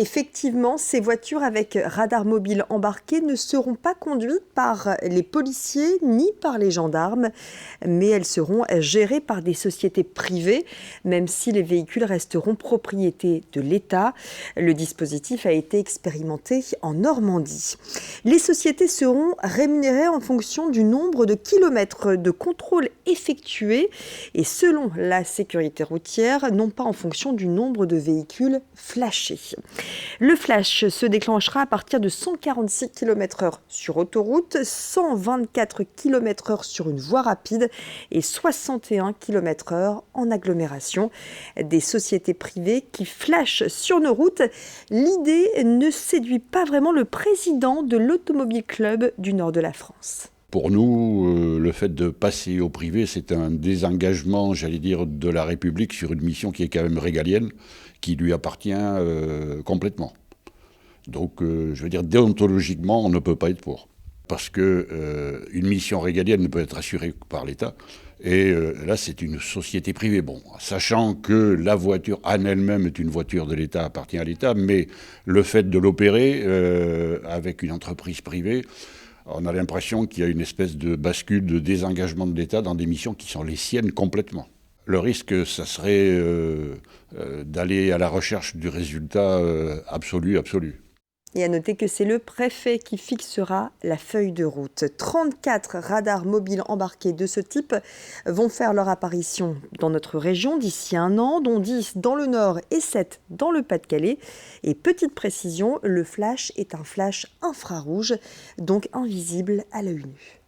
Effectivement, ces voitures avec radar mobile embarqué ne seront pas conduites par les policiers ni par les gendarmes, mais elles seront gérées par des sociétés privées, même si les véhicules resteront propriété de l'État. Le dispositif a été expérimenté en Normandie. Les sociétés seront rémunérées en fonction du nombre de kilomètres de contrôle effectués et selon la sécurité routière, non pas en fonction du nombre de véhicules flashés. Le flash se déclenchera à partir de 146 km/h sur autoroute, 124 km/h sur une voie rapide et 61 km/h en agglomération. Des sociétés privées qui flashent sur nos routes. L'idée ne séduit pas vraiment le président de l'Automobile Club du nord de la France. Pour nous, le fait de passer au privé, c'est un désengagement, j'allais dire, de la République sur une mission qui est quand même régalienne, qui lui appartient complètement. Donc, je veux dire, déontologiquement, on ne peut pas être pour. Parce que une mission régalienne ne peut être assurée par l'État. Et là, c'est une société privée. Bon, sachant que la voiture en elle-même est une voiture de l'État, appartient à l'État, mais le fait de l'opérer avec une entreprise privée, on a l'impression qu'il y a une espèce de bascule, de désengagement de l'État dans des missions qui sont les siennes complètement. Le risque, ça serait d'aller à la recherche du résultat absolu. Et à noter que c'est le préfet qui fixera la feuille de route. 34 radars mobiles embarqués de ce type vont faire leur apparition dans notre région d'ici un an, dont 10 dans le Nord et 7 dans le Pas-de-Calais. Et petite précision, le flash est un flash infrarouge, donc invisible à l'œil nu.